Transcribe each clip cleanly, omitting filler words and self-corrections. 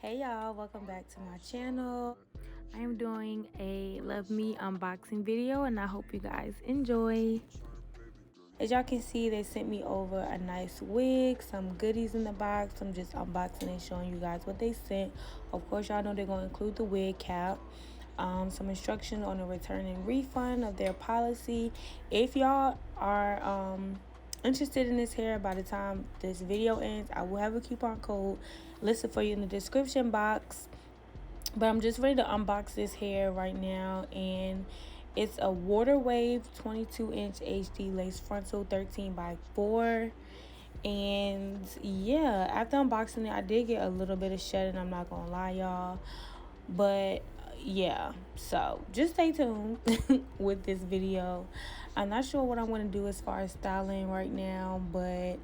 Hey y'all, welcome back to my channel. I am doing a Luvme unboxing video and I hope you guys enjoy. As y'all can see, they sent me over a nice wig, some goodies in the box. I'm just unboxing and showing you guys what they sent. Of course, y'all know they're going to include the wig cap, some instructions on the return and refund of their policy. If y'all are interested in this hair, by the time this video ends, I will have a coupon code listed for you in the description box. But I'm just ready to unbox this hair right now, and it's a water wave 22-inch HD lace frontal 13x4. And yeah, after unboxing it, I did get a little bit of shedding, I'm not gonna lie y'all, but yeah, so just stay tuned with this video. I'm not sure what I'm gonna do as far as styling right now, but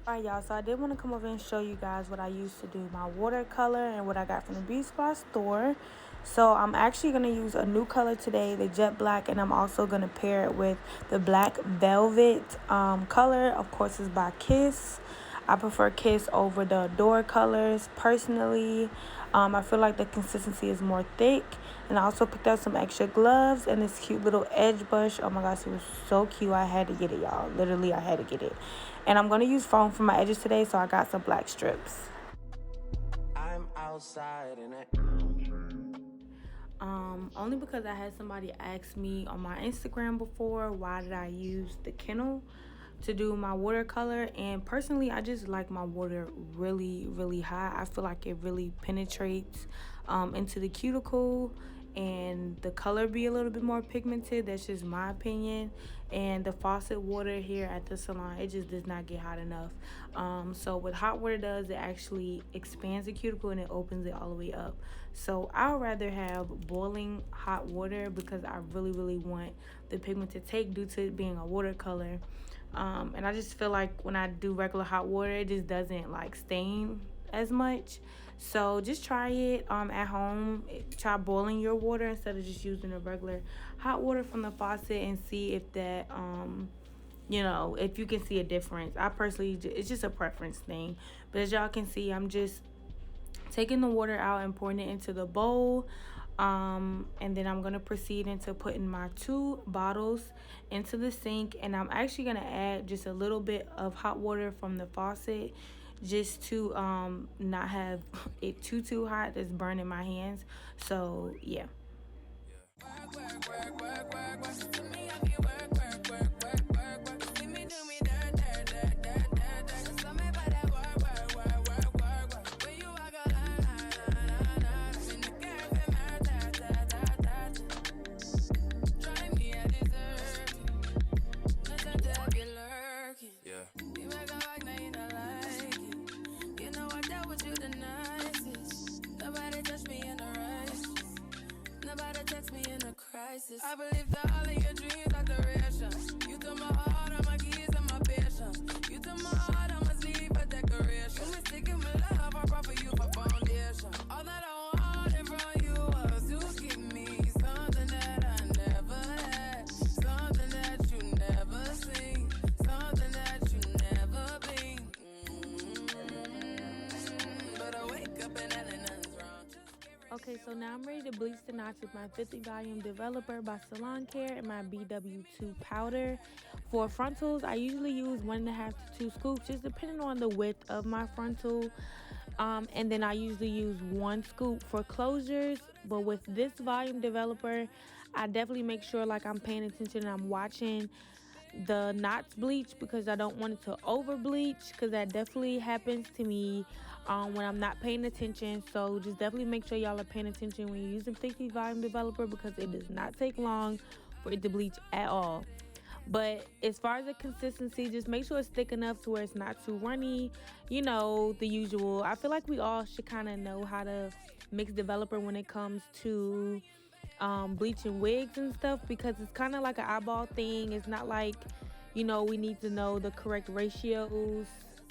alright y'all, so I did want to come over and show you guys what I used to do my watercolor and what I got from the beauty spot store. So I'm actually going to use a new color today, the jet black, and I'm also going to pair it with the black velvet color. Of course, it's by Kiss. I prefer Kiss over the Adore colors personally. I feel like the consistency is more thick. And I also picked up some extra gloves and this cute little edge brush. Oh my gosh, it was so cute. I had to get it, y'all. Literally, I had to get it. And I'm going to use foam for my edges today, so I got some black strips. I'm outside in it. Only because I had somebody ask me on my Instagram before, why did I use the Kennel to do my watercolor, and personally I just like my water really high. I feel like it really penetrates into the cuticle, and the color be a little bit more pigmented. That's just my opinion. And the faucet water here at the salon, it just does not get hot enough. So what hot water does, it actually expands the cuticle and it opens it all the way up. So I'd rather have boiling hot water because I really want the pigment to take due to it being a watercolor. And I just feel like when I do regular hot water, it just doesn't like stain as much. So just try it at home. Try boiling your water instead of just using the regular hot water from the faucet, and see if that you know, if you can see a difference. I personally, it's just a preference thing. But as y'all can see, I'm just taking the water out and pouring it into the bowl, and then I'm gonna proceed into putting my 2 bottles into the sink, and I'm actually gonna add just a little bit of hot water from the faucet, just to not have it too hot that's burning my hands. So yeah. I believe that all of your dreams are duration. You took my heart, all my keys, and my patience. You took my heart, I must leave a decoration. You mistaken my love, I brought for you for foundation. All that I wanted from you was to give me something that I never had, something that you never seen, something that you never been. But I wake up and nothing's wrong. Okay, so now I'm ready to bleach the knots with my 50 volume developer by Salon Care and my BW2 powder. For frontals, I usually use 1.5 to 2 scoops, just depending on the width of my frontal. And then I usually use 1 scoop for closures. But with this volume developer, I definitely make sure like I'm paying attention and I'm watching the knots bleach, because I don't want it to over bleach, because that definitely happens to me when I'm not paying attention. So just definitely make sure y'all are paying attention when you're using 50 volume developer, because it does not take long for it to bleach at all. But as far as the consistency, just make sure it's thick enough to where it's not too runny. You know, the usual. I feel like we all should kind of know how to mix developer when it comes to bleaching wigs and stuff, because it's kind of like an eyeball thing. It's not like, you know, we need to know the correct ratios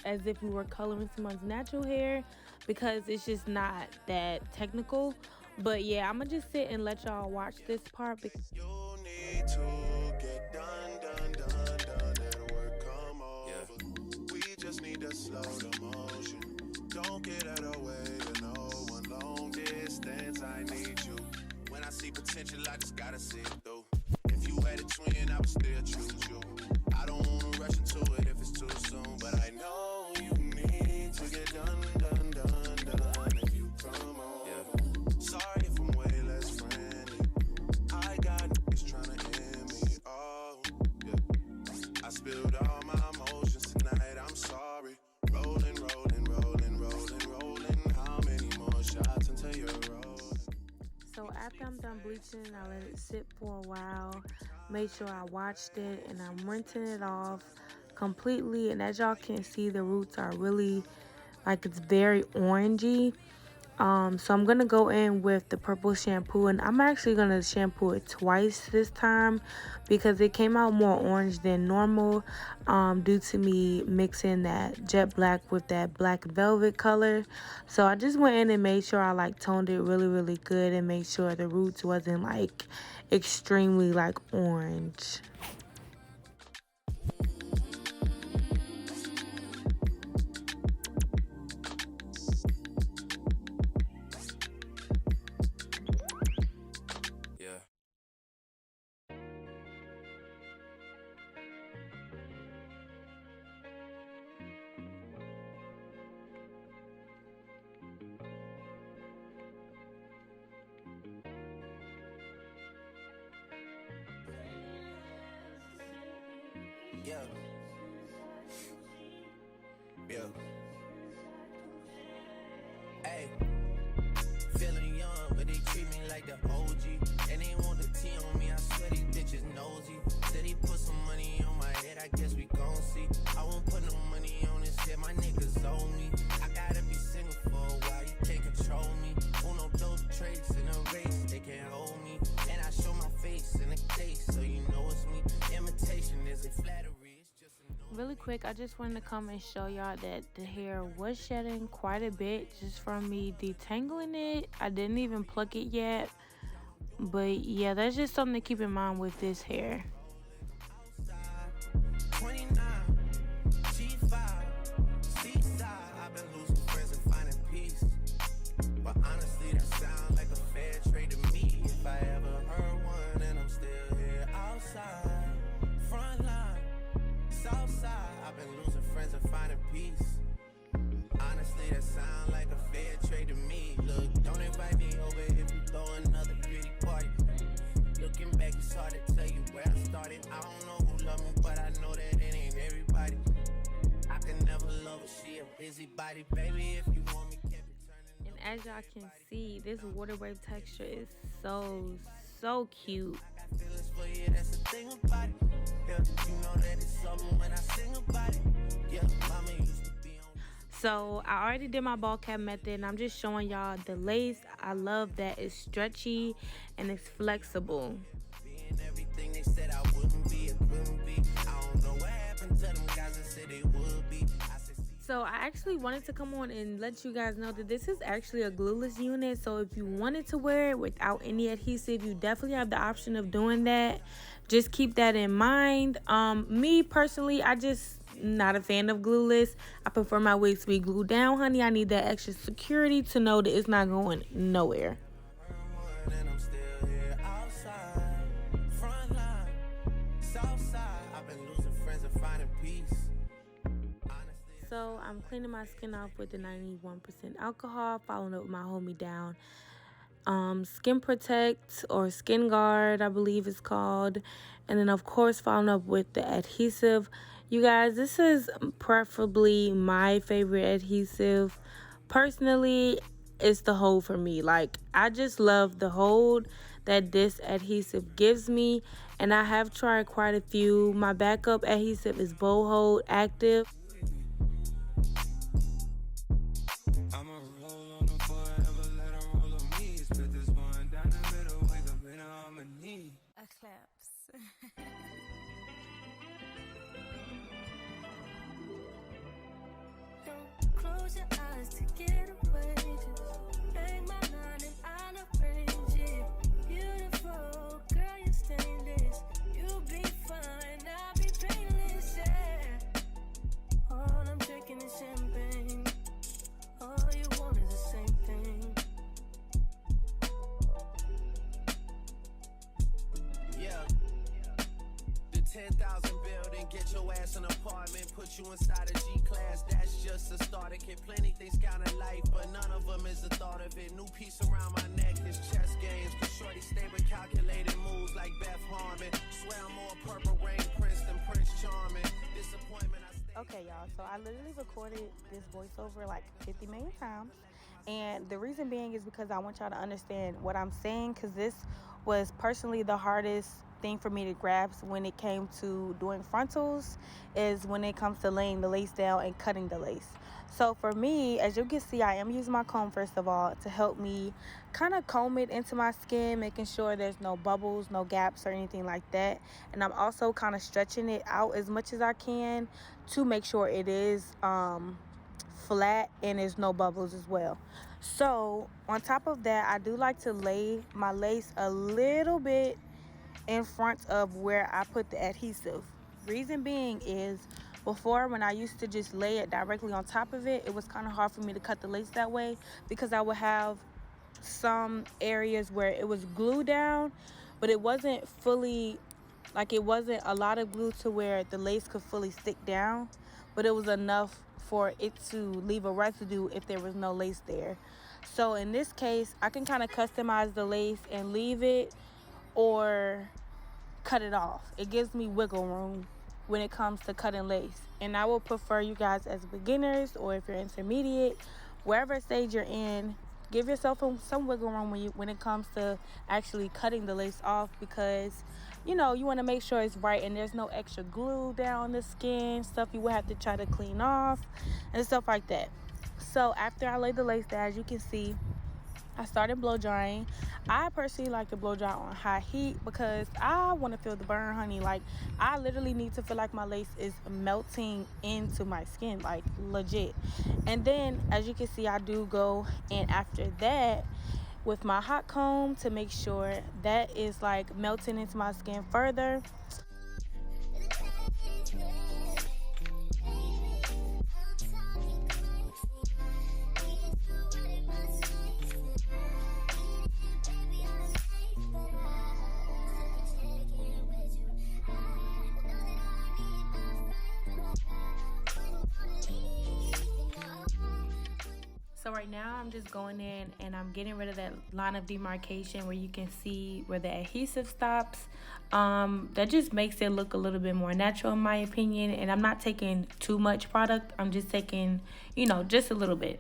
as if we were coloring someone's natural hair, because it's just not that technical. But yeah, I'm gonna just sit and let y'all watch this part. You need to get done, and work come over. We just need to slow the motion. Don't get out of way to no one long distance. I need you. When I see potential, I just gotta see it through. If you had a twin, I would still choose you. I don't wanna rush into it if it's too soon, but I know you need to get done. If you come over. Sorry if I'm way less friendly. I got niggas tryna end me. Oh, yeah. I spilled all my emotions tonight. I'm sorry. Rolling. How many more shots until you're rolling? So after I'm done bleaching, I let it sit for a while. Made sure I washed it, and I'm rinsing it off completely. And as y'all can see, the roots are really, like, it's very orangey. So I'm gonna go in with the purple shampoo, and I'm actually gonna shampoo it twice this time because it came out more orange than normal, due to me mixing that jet black with that black velvet color. So I just went in and made sure I like toned it really good and made sure the roots wasn't like extremely like orange. Yeah. Hey, feeling young, but they treat me like the OG. And they want the T on me, I swear these bitches nosy. Said he put some money on my head, I guess we gon' see. I won't put no money on this shit, my niggas owe me. I gotta be single for a while, you can't control me. Uno, those traits in a race, they can't hold me. And I show my face in the case, so you know it's me. Imitation isn't flattery. Really quick, I just wanted to come and show y'all that the hair was shedding quite a bit just from me detangling it. I didn't even pluck it yet, but yeah, that's just something to keep in mind with this hair. 29, G5, seaside. I've been losing friends and finding peace. But honestly, that sounds like a fair trade to me. If I ever heard one, and I'm still here outside. Front line, south side. I've been losing friends and finding peace. Honestly, that sounds like a fair trade to me. Look, don't invite me over if you throw another pretty party. Looking back, it's hard to tell you where I started. I don't know who loved me, but I know that it ain't everybody. I can never love her, she a busybody. Baby, if you want me, keep it turning. And as y'all can see, this water wave texture is so cute. I got feelings for you, that's the thing about it. Yeah, you know that it's something when I sing about it. Yeah, mama used to be on. So I already did my ball cap method, and I'm just showing y'all the lace. I love that it's stretchy and it's flexible. Being everything they said I wouldn't be, it couldn't be. I don't know what happened to them guys that said they would be. So I actually wanted to come on and let you guys know that this is actually a glueless unit. So if you wanted to wear it without any adhesive, you definitely have the option of doing that. Just keep that in mind. Me personally, I just not a fan of glueless. I prefer my wigs to be glued down, honey. I need that extra security to know that it's not going nowhere. And I'm still here outside. Front line, south side. I've been losing friends and finding peace. So I'm cleaning my skin off with the 91% alcohol, following up with my Hold Me Down Skin Protect or Skin Guard, I believe it's called. And then of course following up with the adhesive. You guys, this is preferably my favorite adhesive. Personally, it's the hold for me. Like, I just love the hold that this adhesive gives me, and I have tried quite a few. My backup adhesive is Bow Hold Active. apartment, put you inside a G-class. That's just a starter kit. Plenty things count in life, but none of them is the thought of it. New piece around my neck, this chess games. Cause shorty stay with calculated moves like Beth Harmon. Swear I'm more Purple Rain Prince than Prince Charming. Disappointment, I stay. Okay, y'all, so I literally recorded this voiceover like 50 million times. And the reason being is because I want y'all to understand what I'm saying, because this was personally the hardest thing for me to grasp when it came to doing frontals, is when it comes to laying the lace down and cutting the lace. So for me, as you can see, I am using my comb first of all to help me kind of comb it into my skin, making sure there's no bubbles, no gaps or anything like that. And I'm also kind of stretching it out as much as I can to make sure it is flat and there's no bubbles as well. So on top of that, I do like to lay my lace a little bit in front of where I put the adhesive. Reason being is, before, when I used to just lay it directly on top of it, it was kind of hard for me to cut the lace that way, because I would have some areas where it was glued down, but it wasn't fully, like, it wasn't a lot of glue to where the lace could fully stick down, but it was enough for it to leave a residue if there was no lace there. So in this case, I can kind of customize the lace and leave it or cut it off. It gives me wiggle room when it comes to cutting lace. And I will prefer you guys as beginners, or if you're intermediate, wherever stage you're in, give yourself some wiggle room when it comes to actually cutting the lace off, because you want to make sure it's right and there's no extra glue down the skin, stuff you will have to try to clean off and stuff like that. So after I lay the lace down, as you can see, I started blow drying. I personally like to blow dry on high heat because I want to feel the burn, honey. Like, I literally need to feel like my lace is melting into my skin, like legit. And then, as you can see, I do go in after that with my hot comb to make sure that is like melting into my skin further. So right now I'm just going in and I'm getting rid of that line of demarcation where you can see where the adhesive stops. That just makes it look a little bit more natural in my opinion. And I'm not taking too much product. I'm just taking, just a little bit.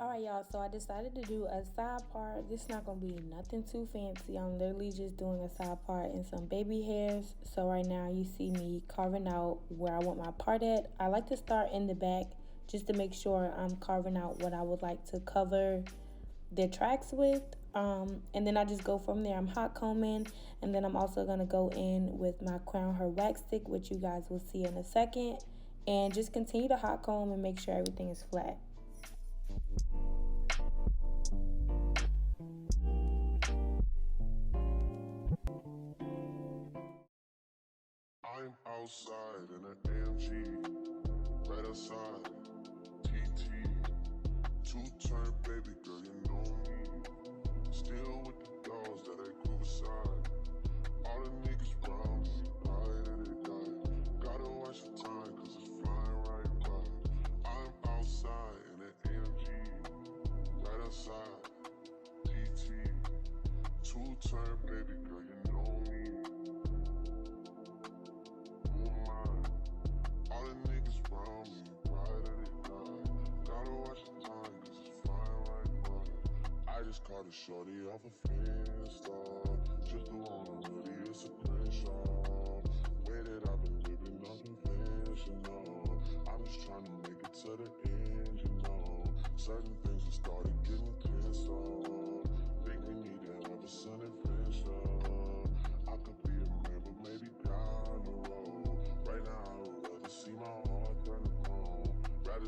Alright y'all, so I decided to do a side part. This is not going to be nothing too fancy. I'm literally just doing a side part and some baby hairs. So right now you see me carving out where I want my part at. I like to start in the back just to make sure I'm carving out what I would like to cover the tracks with. And then I just go from there. I'm hot combing, and then I'm also going to go in with my Krown Her wax stick, which you guys will see in a second. And just continue to hot comb and make sure everything is flat. I'm outside in an AMG, right outside, TT, two-turn baby girl, you know me, still with the dolls that I grew beside, all the niggas round me, right and they die, gotta watch the time cause it's flying right by, I'm outside in an AMG, right outside, TT, two-turn baby girl, you know me. All the niggas round me, right at it die. Gotta watch the time, cause it's flying right by. I just caught a shorty off a Finsta. Just the one on hoodie, it's a crenshaw. Way that I've been living unconventional. I'm just trying to make it to the end, Certain things have started getting tense on.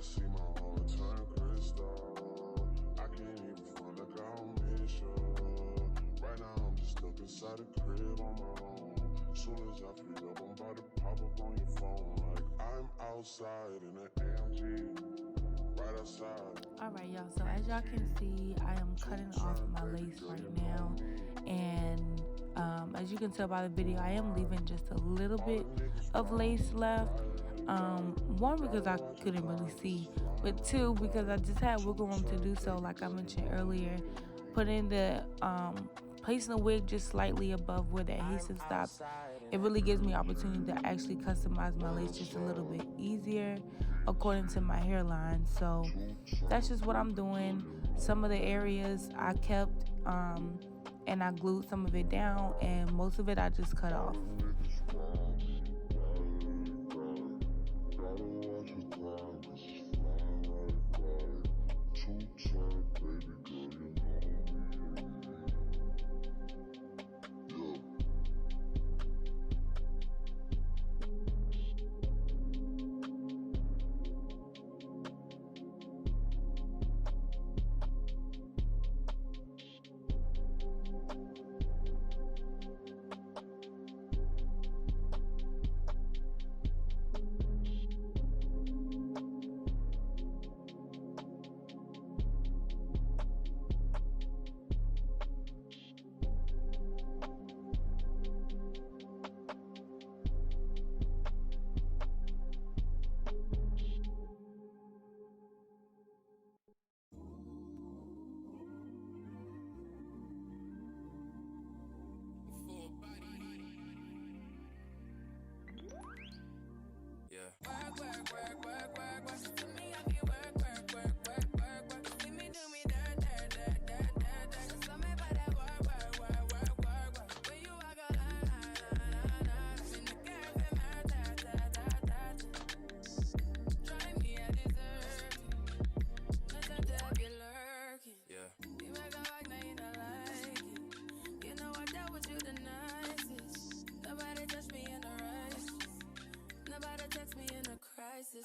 to see my heart turn crystal. I can't even front like I don't miss you. Right now I'm just stuck inside the crib on my own. Soon as I feel up, I'm about to pop up on your phone. Like I'm outside in an AMG, right outside. Alright, y'all, so as y'all can see, I am cutting off my lace right now, and as you can tell by the video, I am leaving just a little bit of lace left. One, because I couldn't really see, but two, because I just had wiggle room to do so, like I mentioned earlier. Placing the wig just slightly above where the adhesive stops, it really gives me opportunity to actually customize my lace just a little bit easier according to my hairline. So that's just what I'm doing. Some of the areas I kept and I glued some of it down, and most of it I just cut off.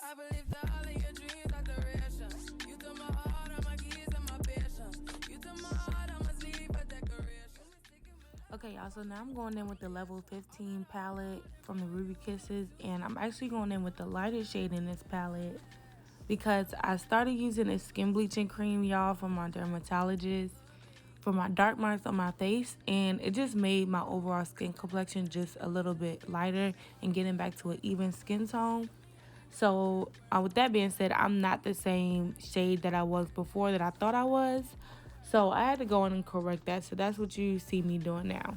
I believe that all of your dreams are duration. You took my heart, all my keys, and my patience. You took my heart, I must leave a decoration. Okay, y'all, so now I'm going in with the level 15 palette from the Ruby Kisses, and I'm actually going in with the lighter shade in this palette because I started using a skin bleaching cream, y'all, from my dermatologist for my dark marks on my face, and it just made my overall skin complexion just a little bit lighter and getting back to an even skin tone. So with that being said, I'm not the same shade that I was before that I thought I was. So I had to go in and correct that. So that's what you see me doing now.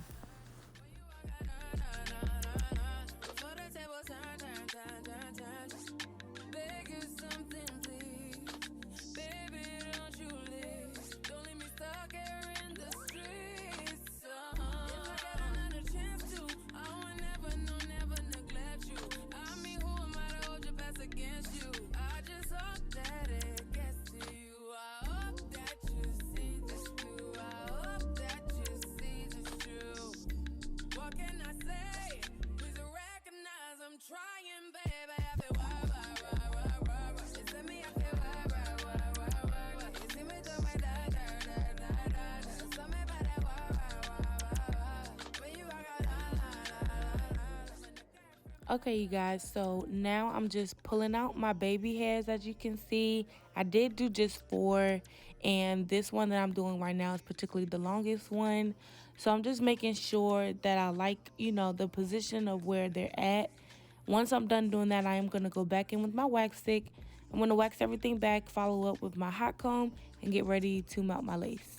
Okay, you guys, so now I'm just pulling out my baby hairs. As you can see, I did do just 4, and this one that I'm doing right now is particularly the longest one. So I'm just making sure that I like, the position of where they're at. Once I'm done doing that, I am going to go back in with my wax stick. I'm going to wax everything back, follow up with my hot comb, and get ready to mount my lace.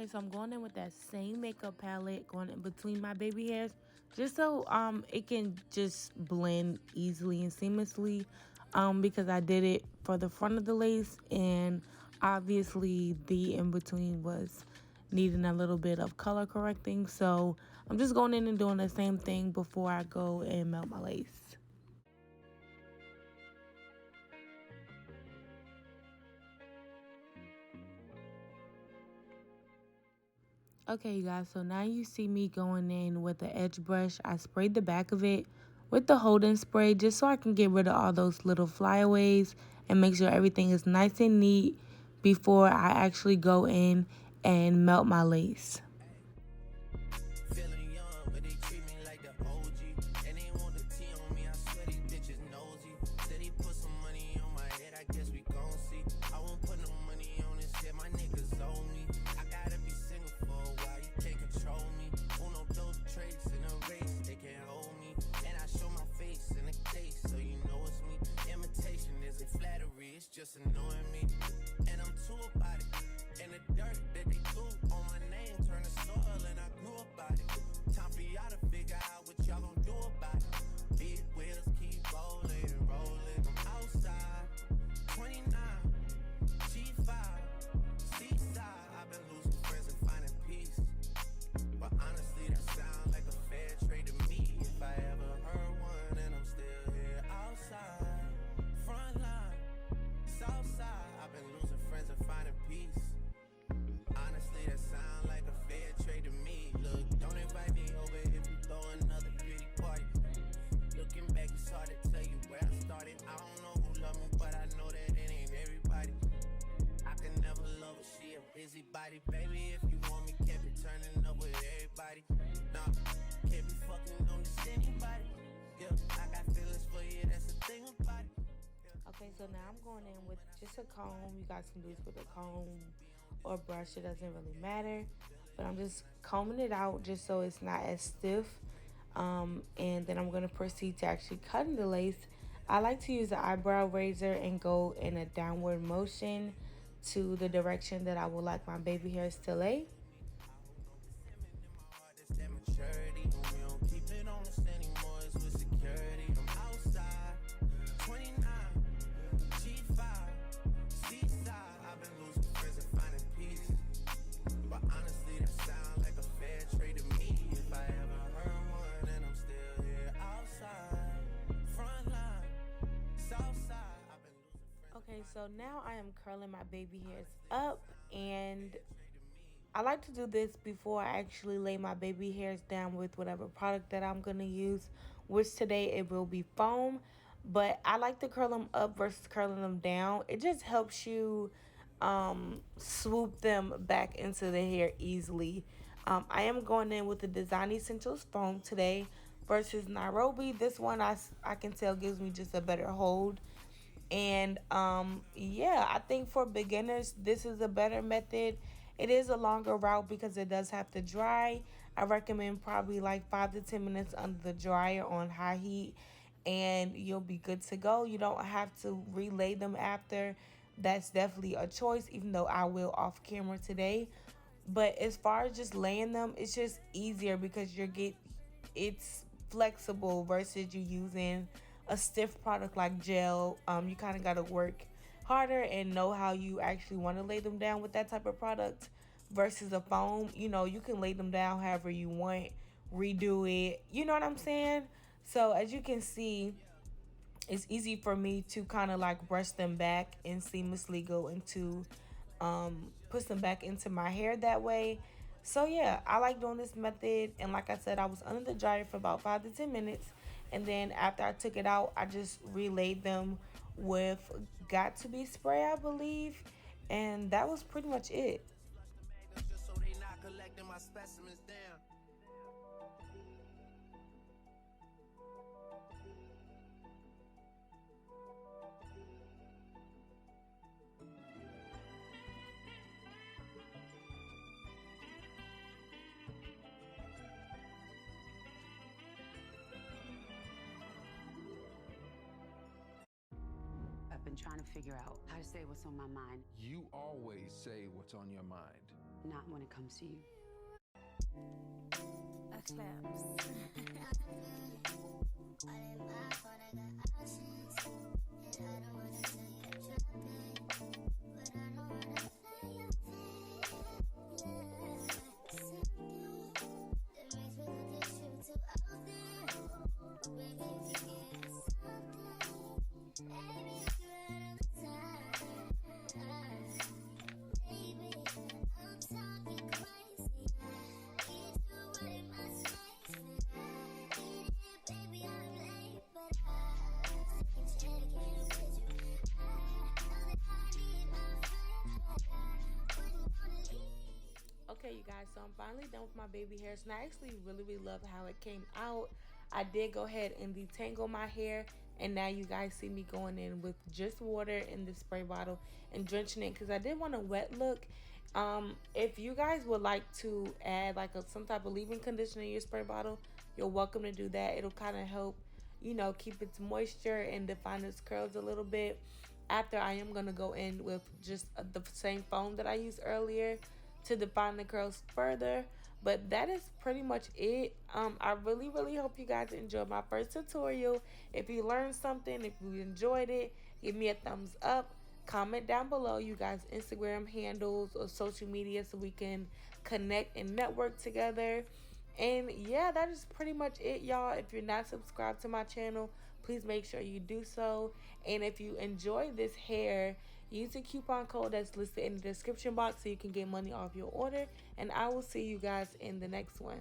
Okay, so I'm going in with that same makeup palette, going in between my baby hairs, just so it can just blend easily and seamlessly. Because I did it for the front of the lace, and obviously the in between was needing a little bit of color correcting. So I'm just going in and doing the same thing before I go and melt my lace. Okay, you guys, so now you see me going in with the edge brush. I sprayed the back of it with the holding spray just so I can get rid of all those little flyaways and make sure everything is nice and neat before I actually go in and melt my lace. Feeling young, but they treat me like the OG. And they want the T on me, I swear these bitches nosy. Said he put some money on my head, I guess we gon' see. I won't put no money on this shit, my niggas owe me. I gotta be single for a while, you can't control me. Uno, those traits in a race, they can't hold me. And I show my face in the case, so you know it's me. Imitation isn't flattery, it's just annoying me. And I'm too about it. And the dirt that they threw on my name turned to soil, and I grew about it. Time for y'all to figure out what y'all gon' do about it. Big wheels keep rolling and rolling. I'm outside, 29, G5, seaside. I've been losing friends and finding peace. But honestly, that sounds like a fair trade to me. If I ever heard one, and I'm still here outside. Front line, south side. I've been losing friends and finding peace. Honestly, that sound like a fair trade to me. Look, don't invite me over if you throw another pretty party. Looking back, it's hard to tell you where I started. I don't know who loved me, but I know that it ain't everybody. I can never love her, she a busybody. Baby, if you want me, can't be turning up with everybody. Nah, can't be fucking on this anybody. Yeah, I got feelings for you, that's the thing about it. Okay, so now I'm going in with just a comb. You guys can do this with a comb or brush, it doesn't really matter. But I'm just combing it out just so it's not as stiff. And then I'm going to proceed to actually cutting the lace. I like to use the eyebrow razor and go in a downward motion to the direction that I would like my baby hairs to lay. That maturity, we don't keep it on us anymore, it's with security. I'm outside, 29, G5, seaside. I've been losing friends and finding peace. But honestly, that sounds like a fair trade to me. If I ever heard one, and I'm still here outside. Front line, south side. I've been losing friends. Okay, so now I am curling my baby hairs up, and I like to do this before I actually lay my baby hairs down with whatever product that I'm going to use, which today it will be foam. But I like to curl them up versus curling them down. It just helps you swoop them back into the hair easily. I am going in with the Design Essentials foam today versus Nairobi. This one I can tell gives me just a better hold. And yeah, I think for beginners, this is a better method. It is a longer route because it does have to dry. I recommend probably like 5 to 10 minutes under the dryer on high heat, and you'll be good to go. You don't have to relay them after. That's definitely a choice, even though I will off camera today. But as far as just laying them, it's just easier because it's flexible versus you using a stiff product like gel. You kind of got to work harder and know how you actually want to lay them down with that type of product versus a foam. You know, you can lay them down however you want, redo it. You know what I'm saying? So as you can see, it's easy for me to kind of like brush them back and seamlessly go into push them back into my hair that way. So yeah, I like doing this method, and like I said, I was under the dryer for about 5 to 10 minutes, and then after I took it out, I just relayed them with got to be spray, I believe, and that was pretty much it. Just so they not collecting my specimens down. I've been trying to figure out how to say what's on my mind. You always say what's on your mind. not when it comes to you. Okay, you guys, so I'm finally done with my baby hairs, and I actually really love how it came out. I did go ahead and detangle my hair, and now you guys see me going in with just water in the spray bottle and drenching it because I did want a wet look. If you guys would like to add like some type of leave-in conditioner in your spray bottle, you're welcome to do that. It'll kind of help, you know, keep its moisture and define its curls a little bit. After, I am going to go in with just the same foam that I used earlier to define the curls further. But that is pretty much it. I really hope you guys enjoyed my first tutorial. If you learned something, if you enjoyed it, give me a thumbs up. Comment down below you guys Instagram handles or social media so we can connect and network together. And yeah, that is pretty much it, y'all. If you're not subscribed to my channel, please make sure you do so. And if you enjoy this hair, use the coupon code that's listed in the description box so you can get money off your order. And I will see you guys in the next one.